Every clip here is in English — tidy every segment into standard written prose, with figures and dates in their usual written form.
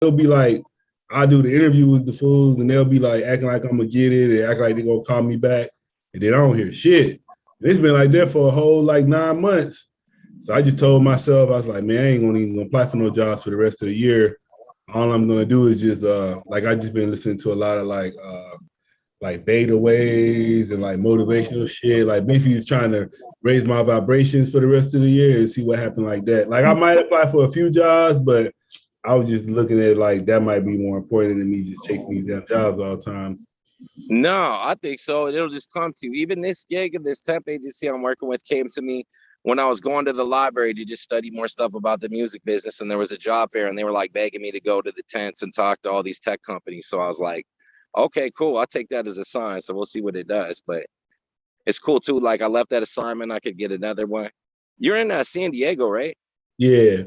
it'll be like, I do the interview with the fools and they'll be like acting like I'm gonna get it and act like they're gonna call me back. And then I don't hear shit. And it's been like that for a whole like 9 months. So I just told myself, I was like, man, I ain't gonna even apply for no jobs for the rest of the year. All I'm gonna do is just like I just been listening to a lot of like beta waves and like motivational shit. Like basically just trying to raise my vibrations for the rest of the year and see what happened like that. Like I might apply for a few jobs, but I was just looking at it like that might be more important than me just chasing these damn jobs all the time. No, I think so. It'll just come to you. Even this gig and this temp agency I'm working with came to me when I was going to the library to just study more stuff about the music business. And there was a job fair and they were like begging me to go to the tents and talk to all these tech companies. So I was like, okay, cool. I'll take that as a sign. So we'll see what it does. But it's cool too. Like I left that assignment. I could get another one. You're in San Diego, right? Yeah.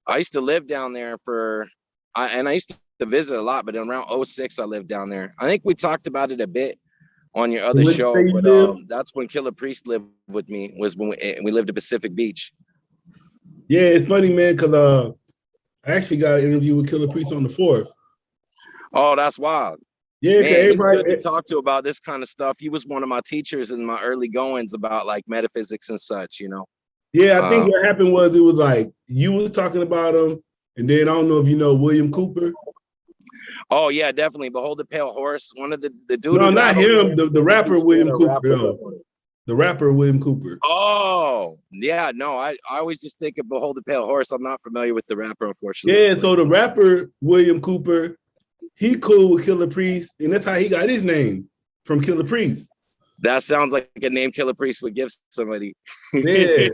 I used to live down there I used to visit a lot, but around 06, I lived down there. I think we talked about it a bit on your other show, but that's when Killer Priest lived with me, was when we lived at Pacific Beach. Yeah, it's funny, man, because I actually got an interview with Killer Priest on the 4th. Oh, that's wild. Yeah, man, he's good to talk to about this kind of stuff. He was one of my teachers in my early goings about like metaphysics and such, you know. Yeah, I think what happened was it was like you was talking about him, and then I don't know if you know William Cooper. Oh yeah, definitely. Behold the Pale Horse. One of the dude. No, not him. The rapper William Cooper. Though. The rapper William Cooper. Oh yeah, no. I always just think of Behold the Pale Horse. I'm not familiar with the rapper, unfortunately. Yeah, so the rapper William Cooper, he cool with Killer Priest, and that's how he got his name, from Killer Priest. That sounds like a name Killer Priest would give somebody. Yeah.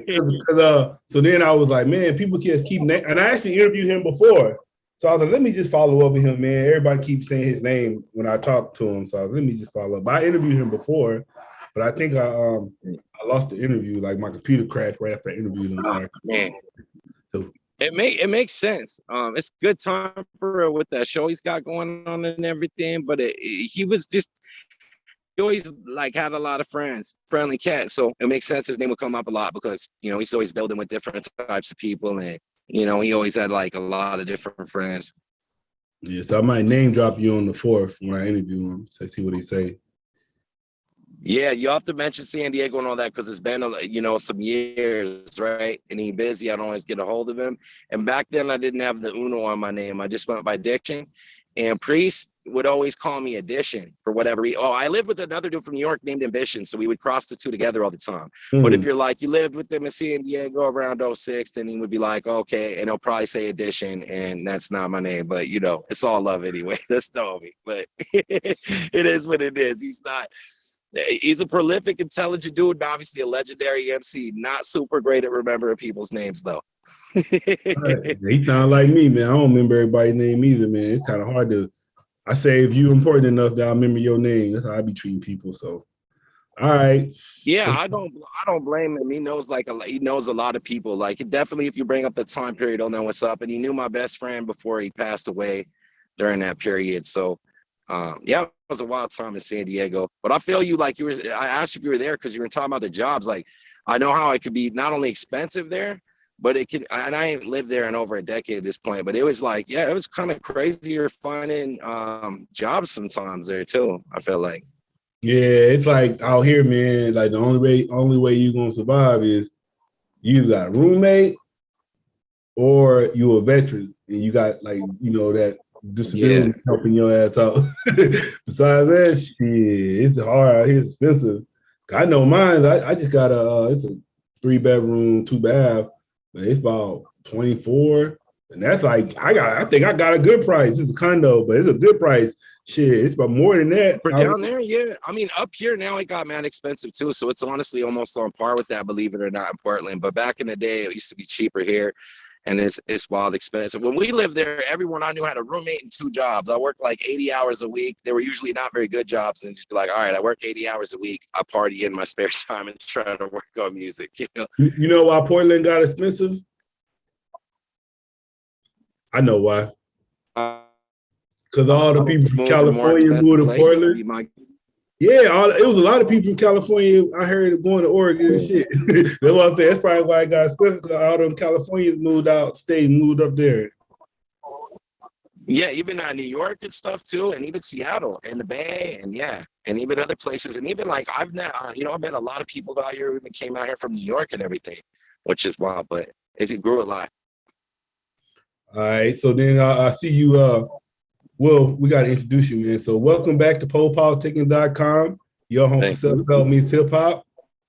So then I was like, man, people just keep and I actually interviewed him before. So I was like, let me just follow up with him, man. Everybody keeps saying his name when I talk to him. So let me just follow up. But I interviewed him before, but I think I lost the interview. Like my computer crashed right after I interviewed him. Oh, man. So it makes sense. It's good time for with that show he's got going on and everything, but he was just, he always like had a lot of friends, friendly cat. So it makes sense his name would come up a lot because, you know, he's always building with different types of people, and, you know, he always had like a lot of different friends. Yeah, so I might name drop you on the 4th when I interview him, so see what he say. Yeah, you have to mention San Diego and all that because it's been, you know, some years, right? And he's busy. I don't always get a hold of him. And back then, I didn't have the Uno on my name. I just went by Diction. And Priest would always call me Addition for whatever reason. Oh, I lived with another dude from New York named Ambition, so we would cross the two together all the time. But if you're like, you lived with them in San Diego around 06, then he would be like, okay, and he'll probably say Addition, and that's not my name. But, you know, it's all love anyway. That's me. But it is what it is. He's a prolific, intelligent dude, and obviously a legendary MC. Not super great at remembering people's names, though. He sound like me, man. I don't remember everybody's name either, man. It's kind of hard to. I say if you important enough that I remember your name. That's how I be treating people. So, all right. Yeah, I don't blame him. He knows he knows a lot of people. Like definitely, if you bring up the time period, he'll know what's up. And he knew my best friend before he passed away during that period. So. Yeah, it was a wild time in San Diego, but I feel you like I asked you if you were there because you were talking about the jobs. Like, I know how it could be not only expensive there, but it can, and I ain't lived there in over a decade at this point, but it was like, yeah, it was kind of crazy. You're finding jobs sometimes there too, I feel like. Yeah, it's like out here, man, like the only way you're gonna survive is you got a roommate or you a veteran and you got like, you know, that disability helping your ass out. Besides that, shit, it's hard out here. It's expensive. I know mine. I just got it's a 3-bedroom, 2-bath, but it's about 24, and that's like I think I got a good price. It's a condo, but it's a good price. Shit, it's about more than that. For down there, yeah. I mean, up here now it got mad expensive too, so it's honestly almost on par with that, believe it or not, in Portland. But back in the day, it used to be cheaper here. And it's wild expensive. When we lived there, everyone I knew had a roommate and 2 jobs. I worked like 80 hours a week. They were usually not very good jobs. And just be like, all right, I work 80 hours a week. I party in my spare time and try to work on music. You know why Portland got expensive? I know why. Because all the people from California moved to Portland. Yeah, it was a lot of people from California. I heard going to Oregon and shit. That's what I'm saying. That's probably why I got special. All them Californians moved out, stayed, moved up there. Yeah, even New York and stuff too, and even Seattle and the Bay, and yeah, and even other places, and even like I've met, I met a lot of people out here who even came out here from New York and everything, which is wild, but it grew a lot. All right, so then I see you. Well, we got to introduce you, man. So welcome back to PoPolitickin.com, your home for self-help meets hip hop.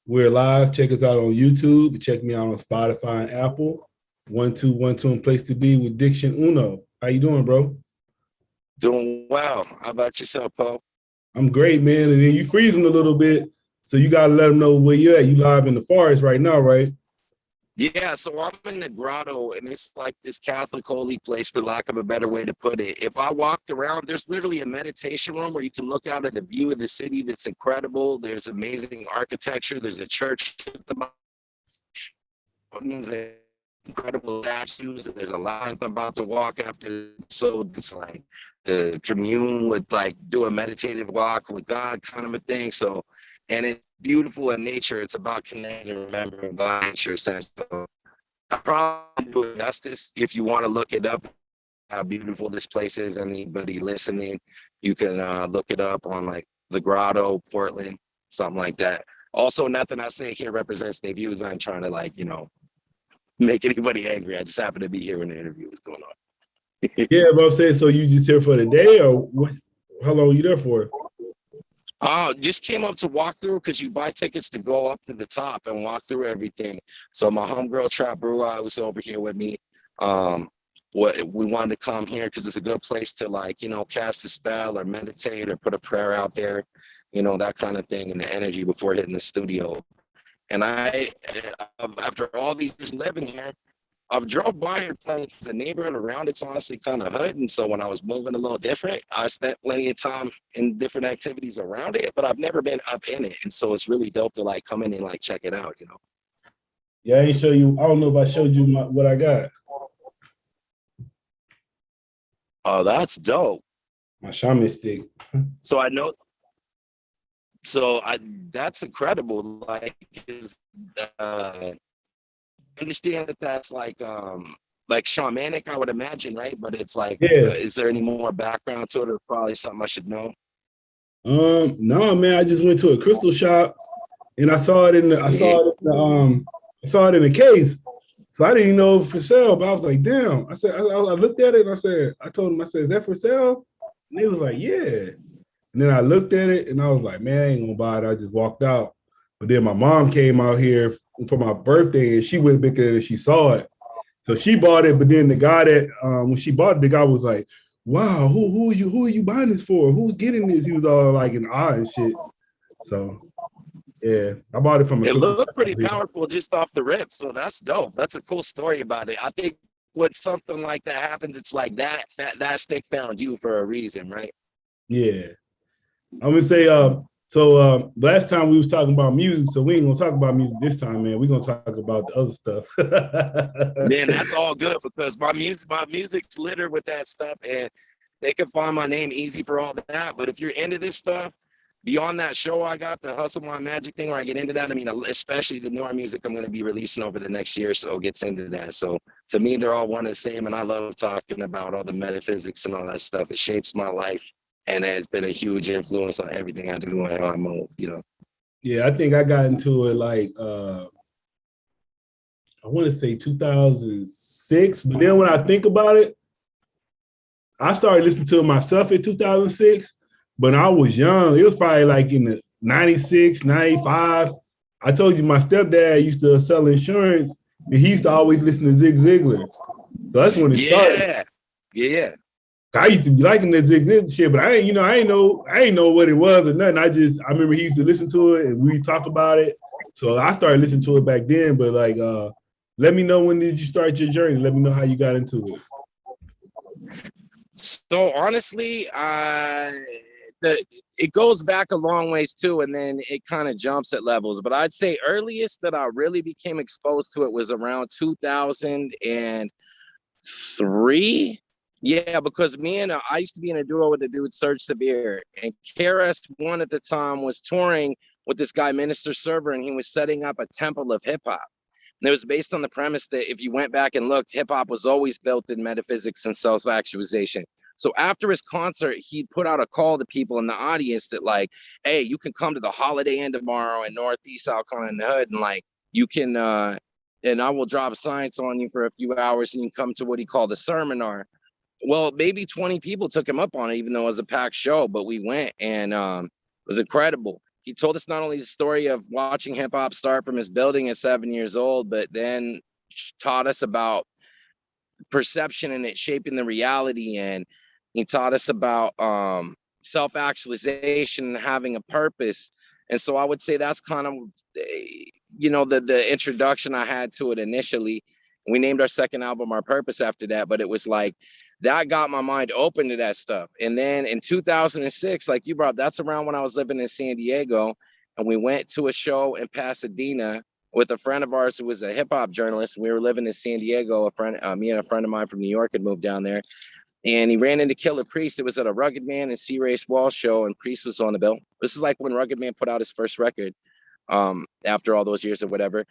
We're live. Check us out on YouTube. Check me out on Spotify and Apple. 1212 and place to be with Diction Uno. How you doing, bro? Doing well. How about yourself, Po? I'm great, man. And then you freezing a little bit, so you got to let them know where you're at. You live in the forest right now, right? Yeah, so I'm in the Grotto, and it's like this Catholic holy place, for lack of a better way to put it. If I walked around, there's literally a meditation room where you can look out at the view of the city that's incredible. There's amazing architecture. There's a church at the mountains, incredible statues. There's a labyrinth I'm about to walk after. So it's like the commune with, like, do a meditative walk with God kind of a thing. So, and it's beautiful in nature. It's about connecting and remembering God, nature, essential. I probably do it justice. If you want to look it up, how beautiful this place is. Anybody listening, you can look it up on like the Grotto, Portland, something like that. Also, nothing I say here represents their views. I'm trying to, like, make anybody angry. I just happen to be here when the interview is going on. Yeah, bro. Say, so you just here for the day, or what? How long are you there for? Just came up to walk through, because you buy tickets to go up to the top and walk through everything. So my homegirl Trap Brewer was over here with me. We wanted to come here because it's a good place to, like, cast a spell or meditate or put a prayer out there, that kind of thing, and the energy before hitting the studio. And after all these years living here, I've drove by here plenty, because the neighborhood around it's honestly kind of hood. And so when I was moving a little different, I spent plenty of time in different activities around it, but I've never been up in it. And so it's really dope to, like, come in and, like, check it out, Yeah, I ain't show you. I don't know if I showed you what I got. Oh, that's dope. My shaman stick. So I know. So that's incredible. Like, understand that that's like shamanic, I would imagine, right? But it's like, Yeah. is there any more background to it, or probably something I should know? No, man. I just went to a crystal shop and I saw it in the case. So I didn't even know for sale, but I was like, damn. I said, I looked at it and I told him, is that for sale? And he was like, yeah. And then I looked at it and I was like, man, I ain't gonna buy it. I just walked out. But then my mom came out here for my birthday and she went back there and she saw it. So she bought it, but then the guy that when she bought it, the guy was like, wow, who are you buying this for? Who's getting this? He was all like in awe and shit. So yeah, I bought it from a. It looked pretty powerful just off the rip. So that's dope. That's a cool story about it. I think when something like that happens, it's like that stick found you for a reason, right? Yeah. I'm gonna say last time we was talking about music, so we ain't gonna talk about music this time, man. We're gonna talk about the other stuff. Man, that's all good, because my music's littered with that stuff, and they can find my name easy for all that. But if you're into this stuff, beyond that show I got, the Hustle My Magic thing, where I get into that, I mean, especially the newer music I'm going to be releasing over the next year or so gets into that. So to me, they're all one and the same, and I love talking about all the metaphysics and all that stuff. It shapes my life and has been a huge influence on everything I do and how I move, Yeah, I think I got into it like I want to say 2006, but then when I think about it, I started listening to it myself in 2006, but I was young. It was probably like in the 96, 95. I told you my stepdad used to sell insurance, and he used to always listen to Zig Ziglar. So that's when it started. Yeah. I used to be liking that Zig Ziglar shit, but I ain't know what it was or nothing. I remember he used to listen to it and we talk about it. So I started listening to it back then. But like, let me know, when did you start your journey? Let me know how you got into it. So honestly, it goes back a long ways too, and then it kind of jumps at levels. But I'd say earliest that I really became exposed to it was around 2003. Yeah, because I used to be in a duo with the dude Serge Severe, and KRS-One at the time was touring with this guy Minister Server, and he was setting up a temple of hip hop. And it was based on the premise that if you went back and looked, hip hop was always built in metaphysics and self-actualization. So after his concert, he put out a call to people in the audience that like, hey, you can come to the Holiday Inn tomorrow in Northeast South Carolina in the Hood, and like you can and I will drop science on you for a few hours and you can come to what he called a seminar. Well, maybe 20 people took him up on it, even though it was a packed show, but we went, and it was incredible. He told us not only the story of watching hip hop start from his building at 7 years old, but then taught us about perception and it shaping the reality. And he taught us about self-actualization and having a purpose. And so I would say that's kind of, the introduction I had to it initially. We named our second album Our Purpose after that, but it was like, that got my mind open to that stuff. And then in 2006, like you brought, that's around when I was living in San Diego, and we went to a show in Pasadena with a friend of ours who was a hip hop journalist. We were living in San Diego. Me and a friend of mine from New York had moved down there, and he ran into Killer Priest. It was at a Rugged Man and C. Race Wall show, and Priest was on the bill. This is like when Rugged Man put out his first record, after all those years or whatever.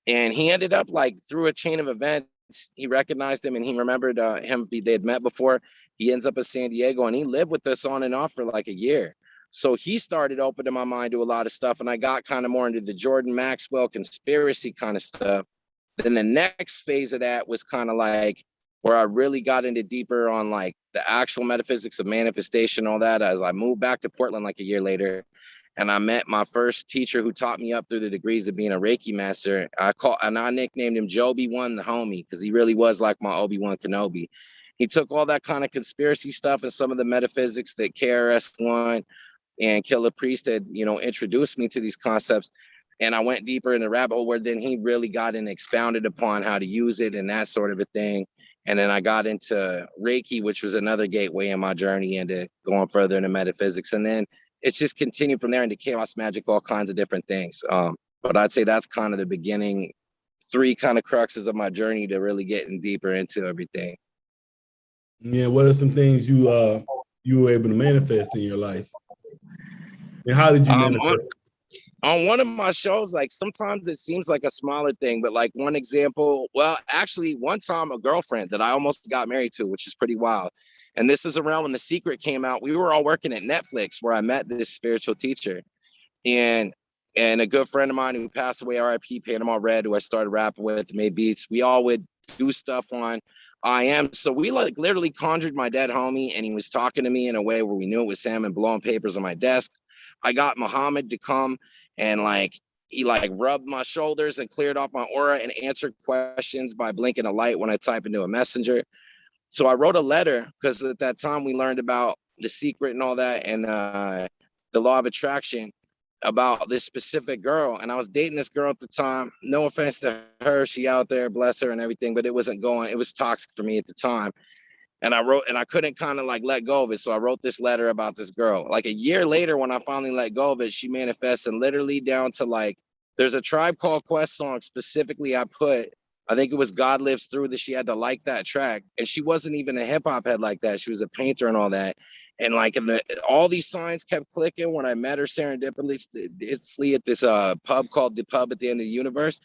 And he ended up like through a chain of events, he recognized him and he remembered him. They had met before. He ends up in San Diego and he lived with us on and off for like a year. So he started opening my mind to a lot of stuff, and I got kind of more into the Jordan Maxwell conspiracy kind of stuff. Then the next phase of that was kind of like where I really got into deeper on like the actual metaphysics of manifestation, all that, as I moved back to Portland like a year later. And I met my first teacher who taught me up through the degrees of being a Reiki master. I nicknamed him Joby-Wan the homie, because he really was like my Obi-Wan Kenobi. He took all that kind of conspiracy stuff and some of the metaphysics that KRS-One and Killer Priest had, introduced me to these concepts. And I went deeper in the rabbit hole where then he really got and expounded upon how to use it and that sort of a thing. And then I got into Reiki, which was another gateway in my journey into going further into metaphysics. And then it's just continued from there into chaos magic, all kinds of different things. But I'd say that's kind of the beginning, 3 kind of cruxes of my journey to really getting deeper into everything. Yeah, what are some things you were able to manifest in your life? And how did you manifest? On one of my shows, like sometimes it seems like a smaller thing, but like one example, well, actually one time a girlfriend that I almost got married to, which is pretty wild. And this is around when The Secret came out. We were all working at Netflix where I met this spiritual teacher, and a good friend of mine who passed away, RIP, Panama Red, who I started rapping with, made beats. We all would do stuff on IM. So we like literally conjured my dead homie, and he was talking to me in a way where we knew it was him and blowing papers on my desk. I got Muhammad to come and he rubbed my shoulders and cleared off my aura and answered questions by blinking a light when I type into a messenger. So I wrote a letter because at that time we learned about The Secret and all that, and the law of attraction about this specific girl. And I was dating this girl at the time. No offense to her, she out there, bless her and everything, but it wasn't going. It was toxic for me at the time. And I couldn't kind of let go of it. So I wrote this letter about this girl. Like a year later, when I finally let go of it, she manifests, and literally down to there's a Tribe Called Quest song specifically I think it was God Lives Through, that she had to like that track. And she wasn't even a hip hop head like that. She was a painter and all that. And all these signs kept clicking when I met her serendipitously at this pub called The Pub at the End of the Universe.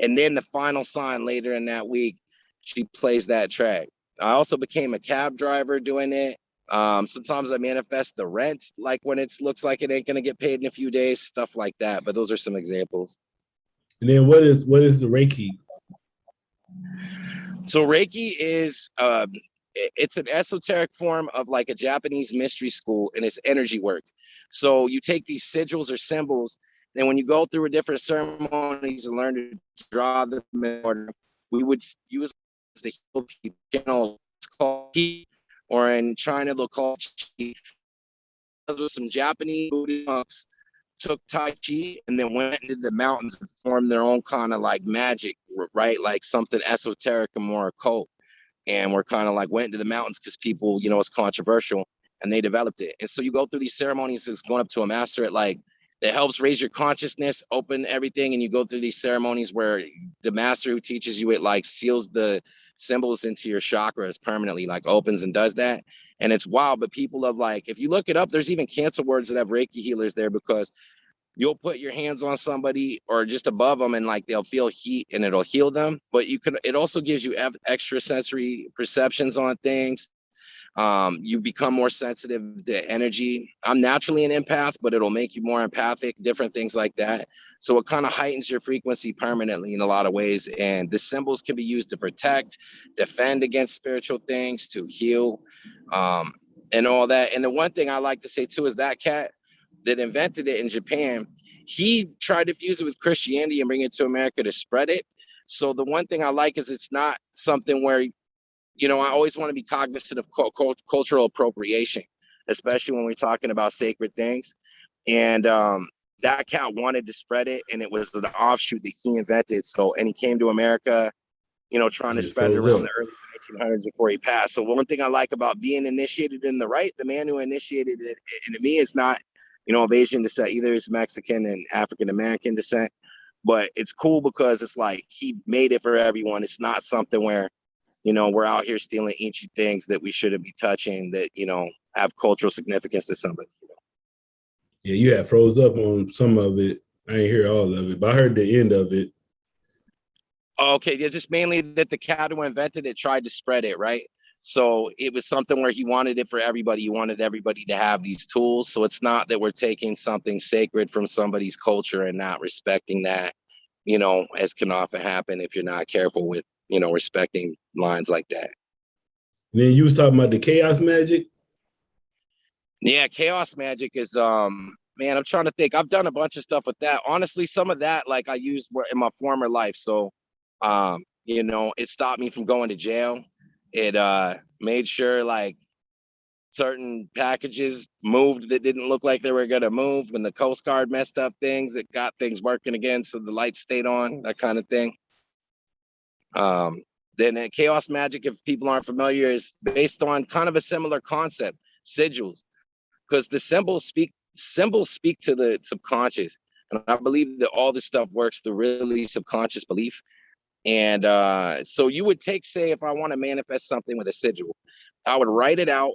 And then the final sign later in that week, she plays that track. I also became a cab driver doing it. Sometimes I manifest the rent, like when it looks like it ain't gonna get paid in a few days, stuff like that. But those are some examples. And then what is the Reiki? So Reiki is it's an esoteric form of like a Japanese mystery school, and it's energy work. So you take these sigils or symbols, and when you go through a different ceremonies and learn to draw them in order, we would use the channel. It's called Qi, or in China they'll call Qi. With some Japanese Buddhist monks took Tai Chi and then went into the mountains and formed their own kind of magic, right? Like something esoteric and more occult. And we're kind of went into the mountains because people, it's controversial, and they developed it. And so you go through these ceremonies, it's going up to a master at it helps raise your consciousness, open everything. And you go through these ceremonies where the master who teaches you it seals the symbols into your chakras permanently, opens and does that. And it's wild. But people have if you look it up, there's even cancer wards that have Reiki healers there, because you'll put your hands on somebody or just above them and they'll feel heat and it'll heal them. But it also gives you extra sensory perceptions on things. You become more sensitive to energy. I'm naturally an empath, but it'll make you more empathic, different things like that. So it kind of heightens your frequency permanently in a lot of ways. And the symbols can be used to protect, defend against spiritual things, to heal, and all that. And the one thing I like to say too is that cat that invented it in Japan, he tried to fuse it with Christianity and bring it to America to spread it. So the one thing I like is it's not something where, you know, I always want to be cognizant of cultural appropriation, especially when we're talking about sacred things. And that cat wanted to spread it, and it was the offshoot that he invented. So, and he came to America, you know, trying to spread it around the early 1900s before he passed. So one thing I like about being initiated in the right, the man who initiated it into me is not, you know, of Asian descent, either is Mexican and African American descent. But it's cool because it's like he made it for everyone. It's not something where, you know, we're out here stealing ancient things that we shouldn't be touching that, you know, have cultural significance to somebody. You know? Yeah, you had froze up on some of it. I didn't hear all of it, but I heard the end of it. Okay, yeah, just mainly that the cat who invented it tried to spread it, right? So it was something where he wanted it for everybody. He wanted everybody to have these tools. So it's not that we're taking something sacred from somebody's culture and not respecting that, you know, as can often happen if you're not careful with, you know, respecting lines like that. And then you was talking about the chaos magic. Yeah, chaos magic is man, I'm trying to think. I've done a bunch of stuff with that. Honestly, some of that like I used in my former life. So you know, it stopped me from going to jail. It made sure like certain packages moved that didn't look like they were gonna move. When the Coast Guard messed up things, it got things working again, so the lights stayed on, that kind of thing. Then chaos magic, if people aren't familiar, is based on kind of a similar concept, sigils, because the symbols speak to the subconscious, and I believe that all this stuff works through really subconscious belief. And so you would take, say, if I want to manifest something with a sigil, I would write it out,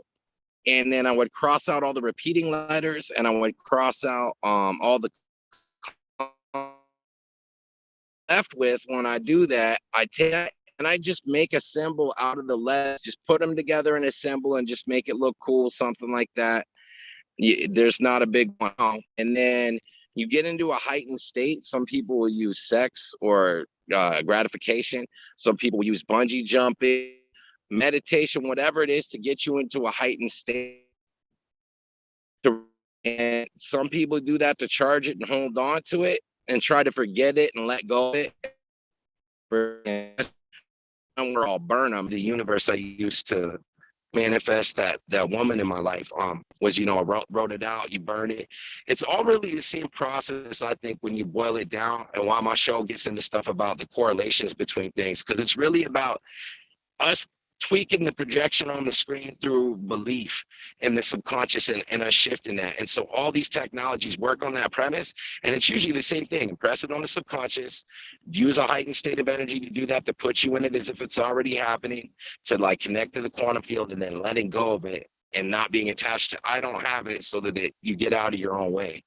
and then I would cross out all the repeating letters, and I would cross out all the left with. When I do that, I take and I just make a symbol out of the letters, just put them together in a symbol and just make it look cool, something like that. There's not a big one. And then you get into a heightened state. Some people will use sex or gratification. Some people use bungee jumping, meditation, whatever it is to get you into a heightened state. And some people do that to charge it and hold on to it and try to forget it and let go of it. And we're all burn them. The universe I used to manifest that woman in my life was, you know, I wrote it out, you burn it. It's all really the same process, I think, when you boil it down, and why my show gets into stuff about the correlations between things, because it's really about us tweaking the projection on the screen through belief in the subconscious and us shifting that. And so all these technologies work on that premise, and it's usually the same thing. Press it on the subconscious, use a heightened state of energy to do that, to put you in it as if it's already happening, to like connect to the quantum field, and then letting go of it and not being attached to I don't have it, so that you get out of your own way.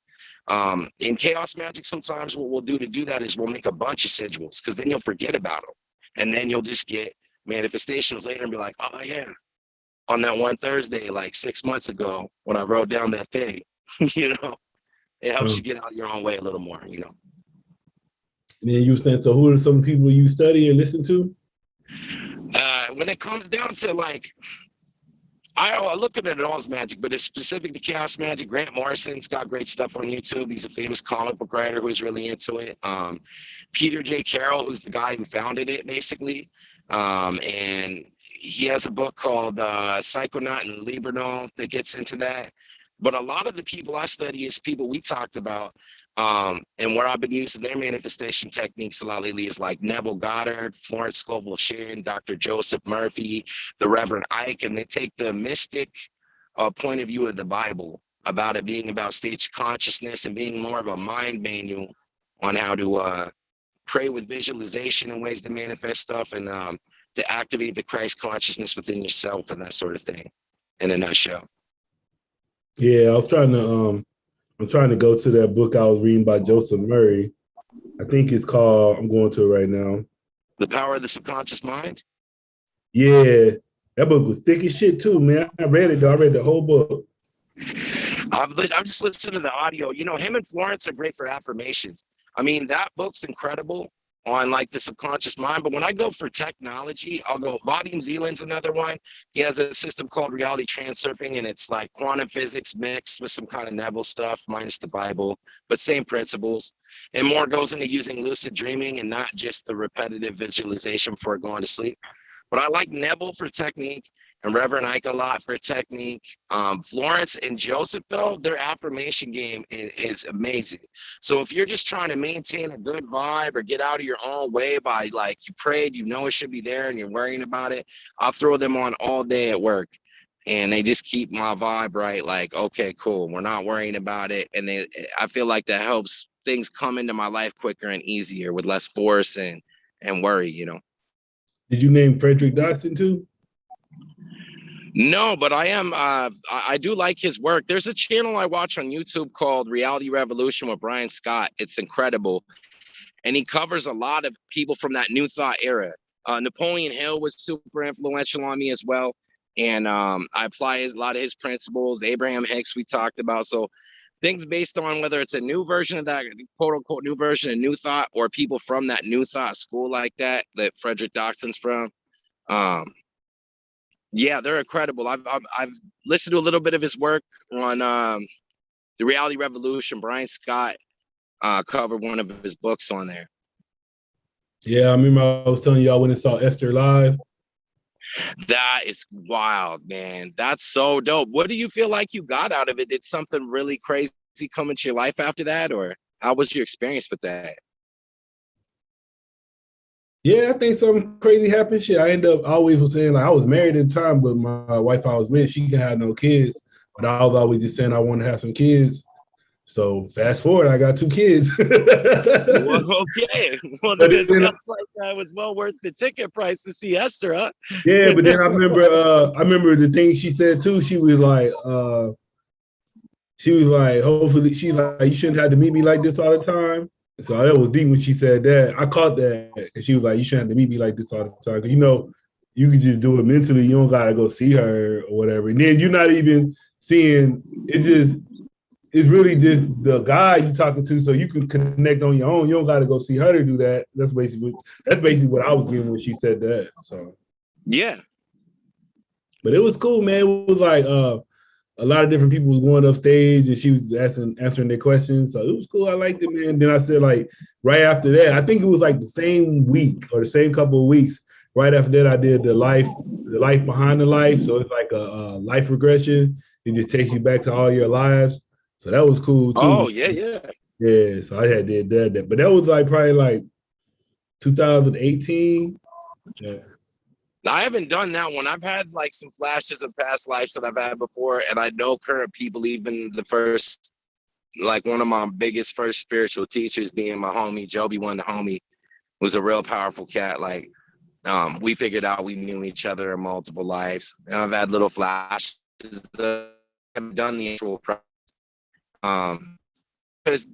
In chaos magic, sometimes what we'll do to do that is we'll make a bunch of sigils, because then you'll forget about them, and then you'll just get manifestations later and be like, oh yeah, on that one Thursday like 6 months ago when I wrote down that thing. You know, it helps you get out of your own way a little more, you know. And then you saying, so who are some people you study and listen to? When it comes down to like, I look at it all as magic, but it's specific to chaos magic. Grant Morrison's got great stuff on YouTube. He's a famous comic book writer who's really into it. Peter J. Carroll, who's the guy who founded it, basically. And he has a book called Psychonaut and Libernal that gets into that. But a lot of the people I study is people we talked about. And where I've been using their manifestation techniques a lot lately is like Neville Goddard, Florence Scovel Shinn, Dr. Joseph Murphy, the Reverend Ike, and they take the mystic point of view of the Bible about it being about stage consciousness and being more of a mind manual on how to pray with visualization and ways to manifest stuff, and to activate the Christ consciousness within yourself and that sort of thing in a nutshell. Yeah, I'm trying to go to that book I was reading by Joseph Murray. I think it's called, I'm going to it right now. The Power of the Subconscious Mind? Yeah, That book was thick as shit too, man. I read it though. I read the whole book. I'm just listening to the audio. You know, him and Florence are great for affirmations. I mean, that book's incredible on like the subconscious mind. But when I go for technology, I'll go Vadim Zeland's another one. He has a system called reality transurfing, and it's like quantum physics mixed with some kind of Neville stuff, minus the Bible, but same principles. And more goes into using lucid dreaming and not just the repetitive visualization before going to sleep. But I like Neville for technique and Reverend Ike a lot for technique. Florence and Joseph, though, their affirmation game is amazing. So if you're just trying to maintain a good vibe or get out of your own way by like you prayed, you know it should be there and you're worrying about it, I'll throw them on all day at work. And they just keep my vibe right. Like, okay, cool. We're not worrying about it. And I feel like that helps things come into my life quicker and easier with less force and worry, you know. Did you name Frederick Dodson too? No, but I am. I do like his work. There's a channel I watch on YouTube called Reality Revolution with Brian Scott. It's incredible. And he covers a lot of people from that New Thought era. Napoleon Hill was super influential on me as well. And I apply a lot of his principles. Abraham Hicks we talked about. So things based on whether it's a new version of that, quote unquote, new version of New Thought, or people from that New Thought school like that Frederick Dodson's from. Yeah, they're incredible. I've listened to a little bit of his work on the Reality Revolution. Brian Scott covered one of his books on there. Yeah, I remember I was telling you I went and saw Esther live. That is wild, man. That's so dope. What do you feel like you got out of it? Did something really crazy come into your life after that, or how was your experience with that? Yeah, I think something crazy happened. Shit, I always was saying, like, I was married at the time, but my wife I was with, she can have no kids. But I was always just saying I want to have some kids. So fast forward, I got 2 kids. Well, okay. Well, it sounds like that was well worth the ticket price to see Esther, huh? Yeah, but then I remember the thing she said too. She was like, hopefully, she's like, you shouldn't have to meet me like this all the time. So that was deep when she said that. I caught that, and she was like, "You shouldn't have to meet me like this all the time, because you know you can just do it mentally. You don't gotta go see her or whatever. And then you're not even seeing. It's really just the guy you talking to, so you can connect on your own. You don't gotta go see her to do that. That's basically what I was getting when she said that. So yeah, but it was cool, man. It was like a lot of different people was going up stage and she was answering their questions. So it was cool. I liked it, man. Then I said, like, right after that, I think it was like the same week or the same couple of weeks. Right after that, I did the life behind the life. So it's like a life regression. It just takes you back to all your lives. So that was cool too. Oh, yeah. Yeah, so I had did that. But that was like probably like 2018. Yeah. I haven't done that one. I've had like some flashes of past lives that I've had before, and I know current people, even the first, like one of my biggest first spiritual teachers being my homie, Joby One, the homie, was a real powerful cat. Like, we figured out we knew each other in multiple lives, and I've had little flashes. I've done the actual because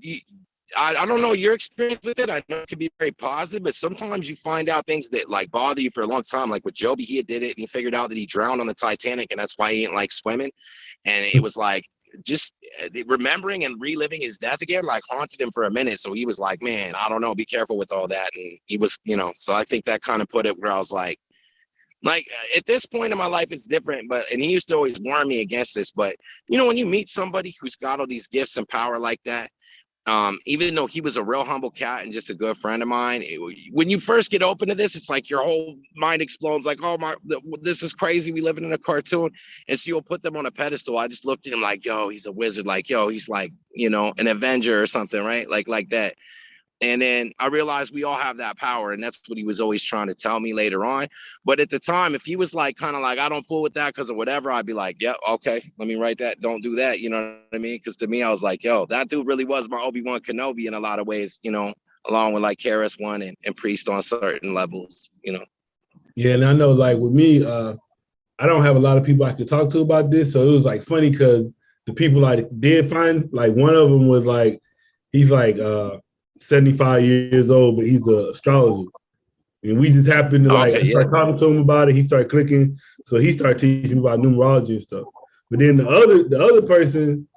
I don't know your experience with it. I know it can be very positive, but sometimes you find out things that like bother you for a long time. Like with Joby, he did it and he figured out that he drowned on the Titanic, and that's why he didn't like swimming. And it was like just remembering and reliving his death again, like haunted him for a minute. So he was like, man, I don't know, be careful with all that. And he was, so I think that kind of put it where I was like at this point in my life, it's different, and he used to always warn me against this, but when you meet somebody who's got all these gifts and power like that, even though he was a real humble cat and just a good friend of mine, when you first get open to this, it's like your whole mind explodes, like, oh my, this is crazy, we live in a cartoon. And so you'll put them on a pedestal. I just looked at him like, yo, he's a wizard, like, yo, he's like, an Avenger or something, right? Like that. And then I realized we all have that power, and that's what he was always trying to tell me later on. But at the time, if he was like kind of like, I don't fool with that because of whatever, I'd be like, yeah, okay, let me write that. Don't do that. You know what I mean? Because to me, I was like, yo, that dude really was my Obi-Wan Kenobi in a lot of ways, along with like KRS-One and Priest on certain levels, Yeah, and I know like with me, I don't have a lot of people I could talk to about this. So it was like funny because the people I did find, like one of them was like, he's like 75 years old, but he's an astrologer. And we just happened to like, Okay, I started yeah. talking to him about it. He started clicking. So he started teaching me about numerology and stuff. But then the other person,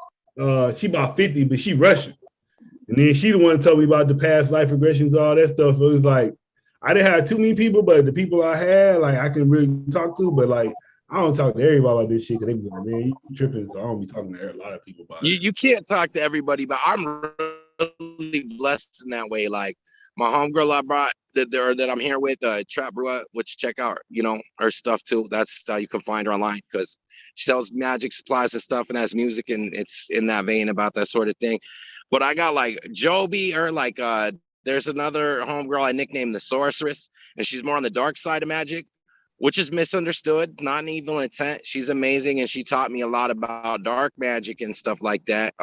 she about 50, but she Russian. And then she the one that told me about the past life regressions, all that stuff. So it was like, I didn't have too many people, but the people I had, like I can really talk to, but like I don't talk to everybody about this shit because they be like, man, you tripping. So I don't be talking to a lot of people about it. You can't talk to everybody, but I'm really blessed in that way. Like my homegirl I brought that I'm here with, Trap Brewer, which check out, her stuff too. That's how you can find her online because she sells magic supplies and stuff and has music, and it's in that vein about that sort of thing. But I got like Joby, or like there's another homegirl I nicknamed the Sorceress, and she's more on the dark side of magic, which is misunderstood, not an evil intent. She's amazing, and she taught me a lot about dark magic and stuff like that.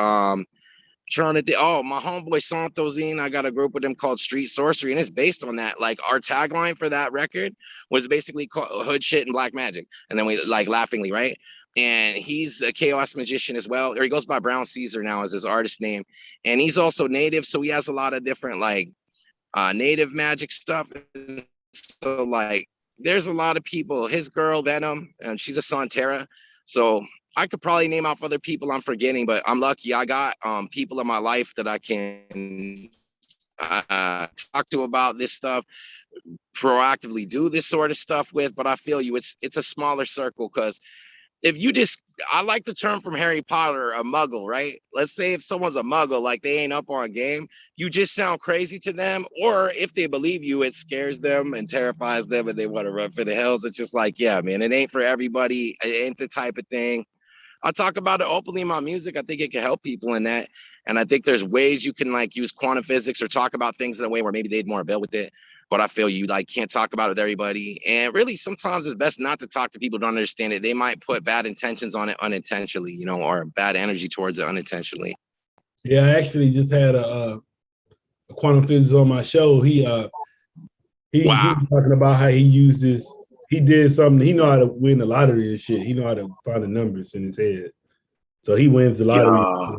Trying to my homeboy Santozine, I got a group with him called Street Sorcery, and it's based on that. Like our tagline for that record was basically called Hood Shit and Black Magic, and then we like laughingly, right? And he's a chaos magician as well, or he goes by Brown Caesar now as his artist name, and he's also native, so he has a lot of different like native magic stuff. So like there's a lot of people. His girl Venom, and she's a Santera. So I could probably name off other people I'm forgetting, but I'm lucky. I got people in my life that I can talk to about this stuff, proactively do this sort of stuff with. But I feel you, it's a smaller circle because if you just, I like the term from Harry Potter, a muggle, right? Let's say if someone's a muggle, like they ain't up on game, you just sound crazy to them. Or if they believe you, it scares them and terrifies them and they want to run for the hills. It's just like, yeah, man, it ain't for everybody. It ain't the type of thing. I talk about it openly in my music. I think it can help people in that. And I think there's ways you can like use quantum physics or talk about things in a way where maybe they'd more avail with it. But I feel you like can't talk about it with everybody. And really, sometimes it's best not to talk to people who don't understand it. They might put bad intentions on it unintentionally, or bad energy towards it unintentionally. Yeah, I actually just had a quantum physics on my show. He was talking about how he used this. He did something. He know how to win the lottery and shit. He know how to find the numbers in his head. So he wins the lottery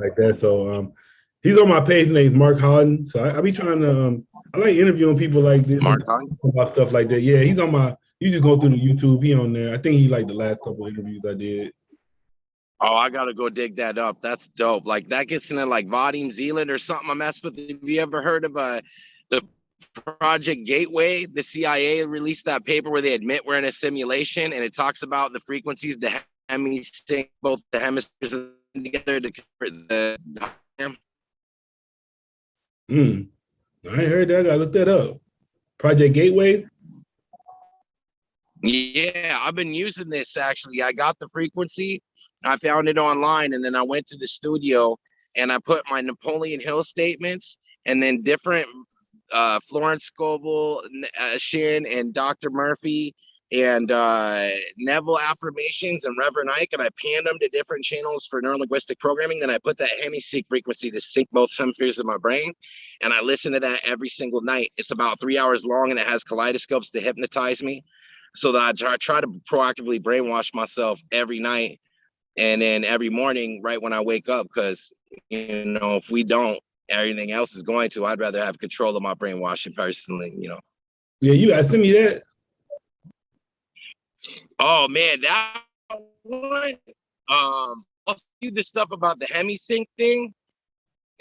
like that. So he's on my page. His name's Mark Holden. So I be trying to I like interviewing people like this about stuff like that. Yeah, he's on my. You just go through the YouTube. He on there. I think he like the last couple of interviews I did. Oh, I gotta go dig that up. That's dope. Like that gets into like Vadim Zealand or something I mess with. Have you ever heard of the Project Gateway? The CIA released that paper where they admit we're in a simulation, and it talks about the frequencies, the hemisync, both the hemispheres together to convert the. I ain't heard that. I gotta look that up. Project Gateway. Yeah, I've been using this actually. I got the frequency. I found it online, and then I went to the studio and I put my Napoleon Hill statements and then different Florence Scovel, Shin, and Dr. Murphy and Neville affirmations and Reverend Ike, and I panned them to different channels for neurolinguistic programming. Then I put that hemisync frequency to sync both hemispheres of my brain, and I listen to that every single night. It's about 3 hours long, and it has kaleidoscopes to hypnotize me, so that I try to proactively brainwash myself every night, and then every morning right when I wake up, because if we don't, everything else is going to. I'd rather have control of my brainwashing personally. Yeah, you gotta send me that. Oh man, that one. I'll see the stuff about the hemisync thing,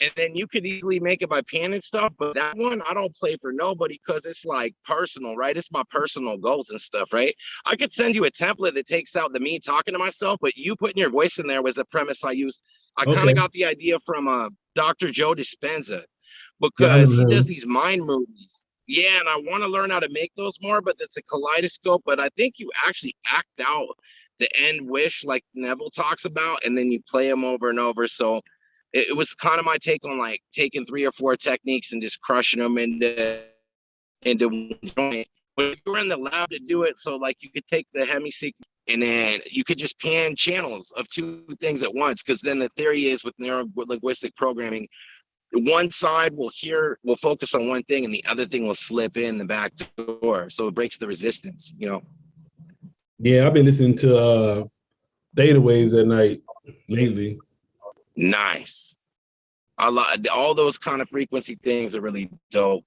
and then you could easily make it by pan and stuff. But that one, I don't play for nobody because it's like personal, right? It's my personal goals and stuff, right? I could send you a template that takes out the me talking to myself, but you putting your voice in there was the premise I used. I kind of got the idea from Dr. Joe Dispenza, because he does these mind movies. Yeah, and I want to learn how to make those more, but it's a kaleidoscope. But I think you actually act out the end wish like Neville talks about, and then you play them over and over. So it was kind of my take on like taking 3 or 4 techniques and just crushing them into one joint. But if you were in the lab to do it, so like you could take the hemisync and then you could just pan channels of 2 things at once, because then the theory is with neuro-linguistic programming, one side will focus on one thing and the other thing will slip in the back door, so it breaks the resistance. Yeah, I've been listening to theta waves at night lately. Nice. I like all those kind of frequency things are really dope.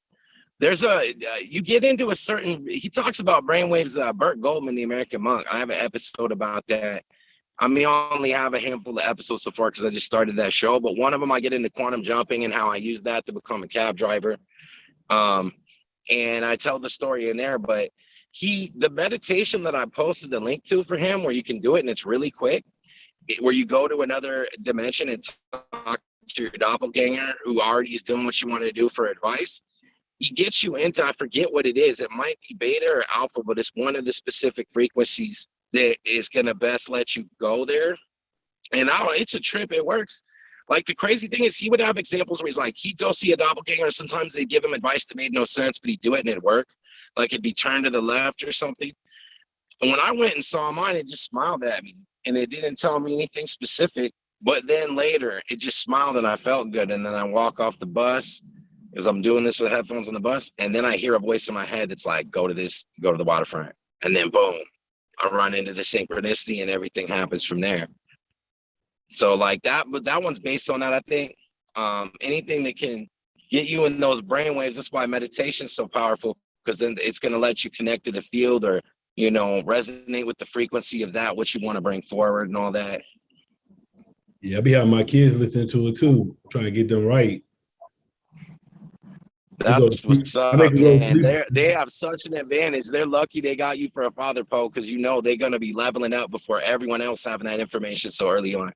There's you get into a certain, he talks about brainwaves, Burt Goldman, the American monk. I have an episode about that. I mean, I only have a handful of episodes so far because I just started that show, but one of them I get into quantum jumping and how I use that to become a cab driver. And I tell the story in there, but the meditation that I posted the link to for him, where you can do it and it's really quick, where you go to another dimension and talk to your doppelganger who already is doing what you want to do for advice. He gets you into, I forget what it is. It might be beta or alpha, but it's one of the specific frequencies that is going to best let you go there. And it's a trip. It works. Like, the crazy thing is, he would have examples where he's like, he'd go see a doppelganger. Sometimes they'd give him advice that made no sense, but he'd do it and it'd work. Like, it'd be turned to the left or something. And when I went and saw mine, it just smiled at me. And it didn't tell me anything specific. But then later, it just smiled and I felt good. And then I walk off the bus, because I'm doing this with headphones on the bus. And then I hear a voice in my head that's like, go to the waterfront. And then boom, I run into the synchronicity and everything happens from there. So like that, but that one's based on that, I think. Anything that can get you in those brainwaves, that's why meditation is so powerful, because then it's going to let you connect to the field, or, you know, resonate with the frequency of that, what you want to bring forward and all that. Yeah, I be having my kids listening to it too, trying to get them right. That's what's up, man. They have such an advantage. They're lucky they got you for a father, Poe, because you know they're going to be leveling up before everyone else having that information so early on.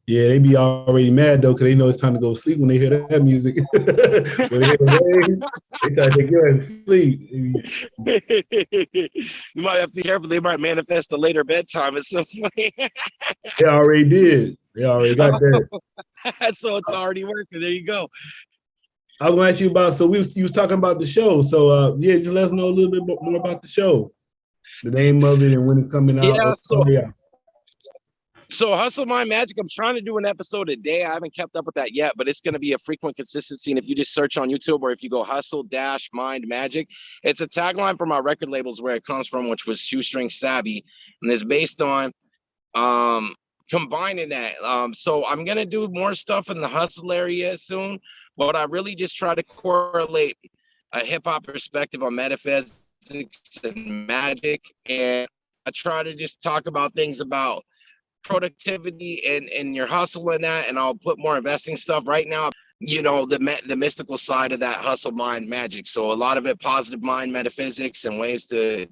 Yeah, they be already mad though, because they know it's time to go to sleep when they hear that music. When they hear the wave, they try to take you out to sleep. You might have to be careful. They might manifest a later bedtime at some point. They already did. They already got that. So it's already working. There you go. I was going to ask you about, so you was talking about the show. So yeah, just let us know a little bit more about the show, the name of it and when it's coming out. Yeah, so Hustle Mind Magic, I'm trying to do an episode a day. I haven't kept up with that yet, but it's going to be a frequent consistency. And if you just search on YouTube, or if you go Hustle-Mind Magic, it's a tagline from our record labels where it comes from, which was Shoestring Savvy. And it's based on combining that. So I'm going to do more stuff in the hustle area soon, but I really just try to correlate a hip-hop perspective on metaphysics and magic. And I try to just talk about things about productivity and your hustle in that, and I'll put more investing stuff right now, you know, the mystical side of that hustle mind magic. So a lot of it positive mind metaphysics and ways to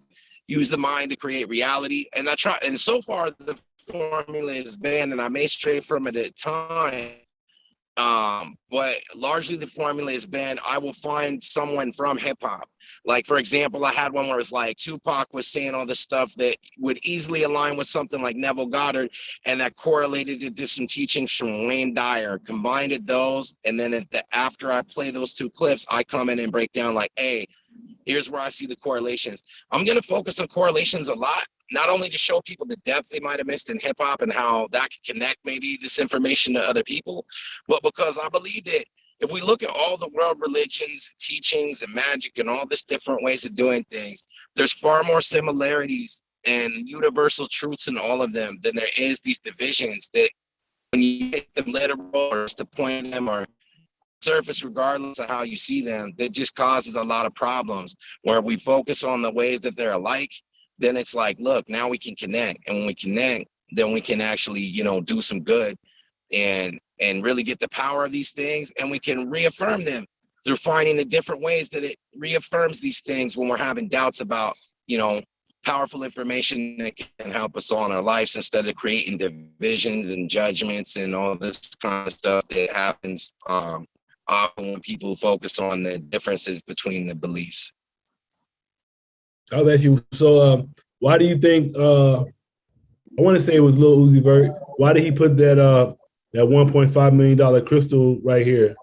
use the mind to create reality. And I try, and so far the formula has been, and I may stray from it at times, but largely the formula has been, I will find someone from hip hop. Like, for example, I had one where it's like Tupac was saying all this stuff that would easily align with something like Neville Goddard, and that correlated it to some teachings from Wayne Dyer, combined those. And then after I play those two clips, I come in and break down like, hey, here's where I see the correlations. I'm going to focus on correlations a lot, not only to show people the depth they might have missed in hip hop and how that can connect maybe this information to other people, but because I believe that if we look at all the world religions, teachings, and magic, and all this different ways of doing things, there's far more similarities and universal truths in all of them than there is these divisions that, when you make them literal or just to point them or surface, regardless of how you see them, that just causes a lot of problems. Where we focus on the ways that they're alike, then it's like, look, now we can connect. And when we connect, then we can actually, you know, do some good and really get the power of these things. And we can reaffirm them through finding the different ways that it reaffirms these things when we're having doubts about, you know, powerful information that can help us all in our lives, instead of creating divisions and judgments and all this kind of stuff that happens often when people focus on the differences between the beliefs. I'll ask you, so why do you think, I want to say it was Lil Uzi Vert, why did he put that $1.5 million crystal right here?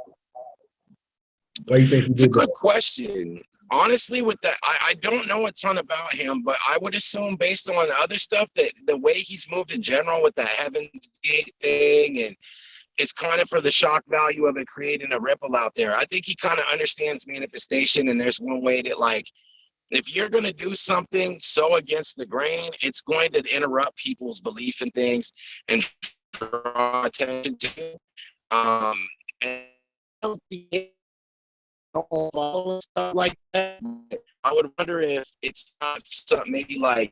Why do you think he did that? It's a good question. Honestly, with that, I don't know a ton about him, but I would assume, based on other stuff, that the way he's moved in general with the Heaven's Gate thing, and it's kind of for the shock value of it creating a ripple out there. I think he kind of understands manifestation, and there's one way that, like, if you're going to do something so against the grain, it's going to interrupt people's belief in things and draw attention to. And don't follow stuff like that. I would wonder if it's not something maybe like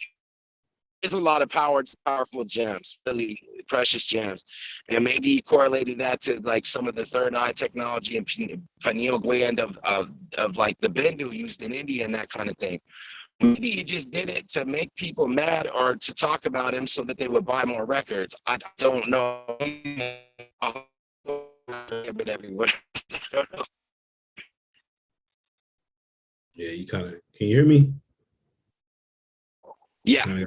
there's a lot of powerful gems, really precious gems, and maybe he correlated that to like some of the third eye technology and pineal gland of like the Bindu used in India and that kind of thing. Maybe he just did it to make people mad or to talk about him so that they would buy more records. I don't know. But everywhere. I don't know. Yeah, you kind of, can you hear me? Yeah,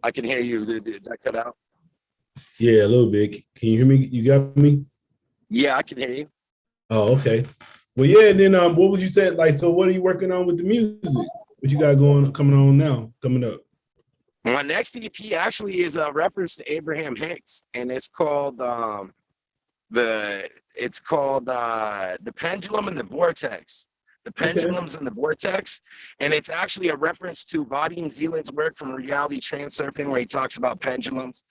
I can hear you. Did that cut out? Yeah, a little bit. Can you hear me? You got me? Yeah, I can hear you. Oh, okay. Well, yeah, and then what was you saying? Like, so what are you working on with the music? What you got coming on now, coming up? My next EP actually is a reference to Abraham Hicks, and it's called the Pendulum and the Vortex. The Pendulums and the Vortex, and it's actually a reference to Vadim Zeland's work from Reality Transurfing, where he talks about pendulums,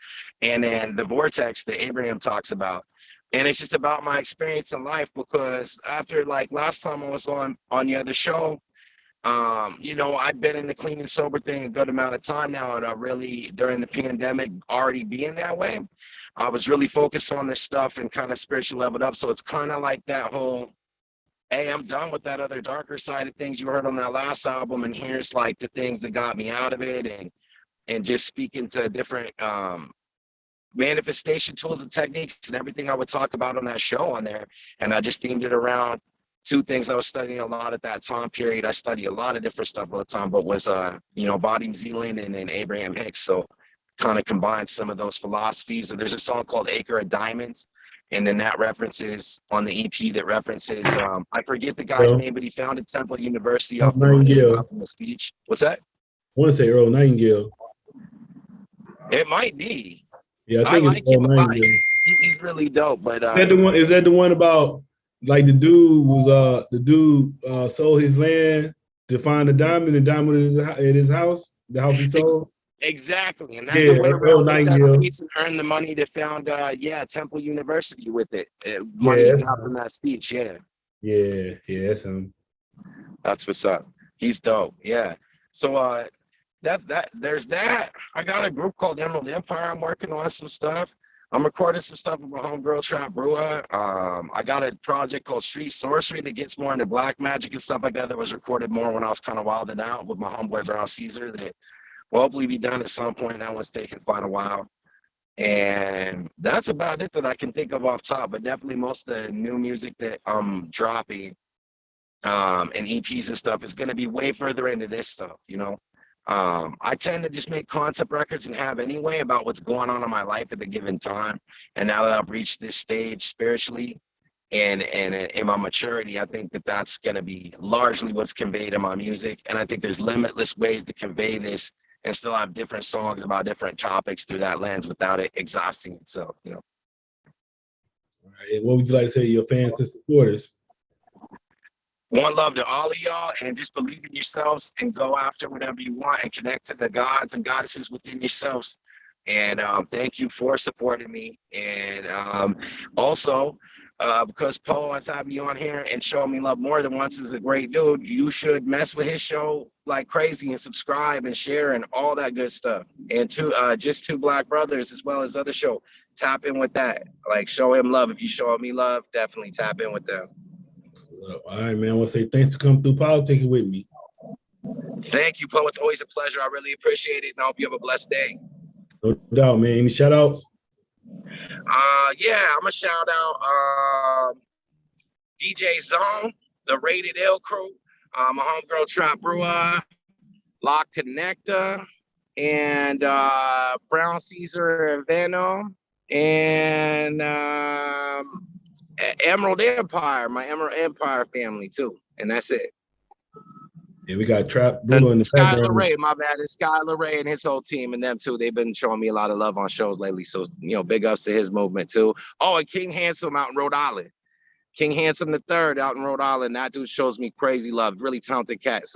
and then the Vortex that Abraham talks about. And it's just about my experience in life, because after like last time I was on the other show, you know, I've been in the clean and sober thing a good amount of time now, and I really, during the pandemic, already being that way, I was really focused on this stuff and kind of spiritual leveled up. So it's kind of like that whole, hey, I'm done with that other darker side of things you heard on that last album, and here's like the things that got me out of it, and just speaking to different manifestation tools and techniques and everything I would talk about on that show on there. And I just themed it around two things I was studying a lot at that time period. I study a lot of different stuff all the time, but was you know, Vadim Zeland and then Abraham Hicks. So kind of combined some of those philosophies. And there's a song called Acre of Diamonds, and then that references on the EP that references I forget the guy's name, but he founded Temple University off the money in the speech. What's that? I want to say Earl Nightingale. It might be. Yeah, I think like him a lot. He's really dope. But is that the one about like the dude sold his land to find a diamond, and diamond in his house, the house he sold? Exactly, and that's the way around that speech and earn the money to found Temple University with it. Money he got from that speech. Yeah, that's him. That's what's up. He's dope. Yeah. So there's that. I got a group called Emerald Empire. I'm working on some stuff. I'm recording some stuff with my homegirl Trap Brewer. I got a project called Street Sorcery that gets more into black magic and stuff like that. That was recorded more when I was kind of wilding out with my homeboy Brown Caesar. That will hopefully be done at some point. That one's taking quite a while. And that's about it that I can think of off top. But definitely most of the new music that I'm dropping and EPs and stuff is going to be way further into this stuff, you know. I tend to just make concept records and have anyway about what's going on in my life at the given time. And now that I've reached this stage spiritually and in my maturity, I think that that's going to be largely what's conveyed in my music. And I think there's limitless ways to convey this and still have different songs about different topics through that lens without it exhausting itself, you know. All right. And what would you like to say to your fans and supporters? One love to all of y'all, and just believe in yourselves and go after whatever you want and connect to the gods and goddesses within yourselves. And thank you for supporting me. And also, because Paul has had me on here and showed me love more than once, is a great dude, you should mess with his show like crazy and subscribe and share and all that good stuff. And just two black brothers as well as other show. Tap in with that. Like, show him love. If you show me love, definitely tap in with them. All right, man. I want to say thanks for coming through politicking with me. Thank you, Poe. It's always a pleasure. I really appreciate it, and I hope you have a blessed day. No doubt, man. Any shout outs? Yeah, I'm gonna shout out DJ Zone, the Rated L crew, my homegirl Trap Brewer, Lock Connector, and Brown Caesar and Venom, and Emerald Empire, my Emerald Empire family too, and that's it. Yeah, we got Trap Brewer in the Skylar Ray, my bad. It's Skylar Ray and his whole team and them too. They've been showing me a lot of love on shows lately. So, you know, big ups to his movement too. Oh, and King Handsome out in Rhode Island. King Handsome III out in Rhode Island. That dude shows me crazy love. Really talented cat. So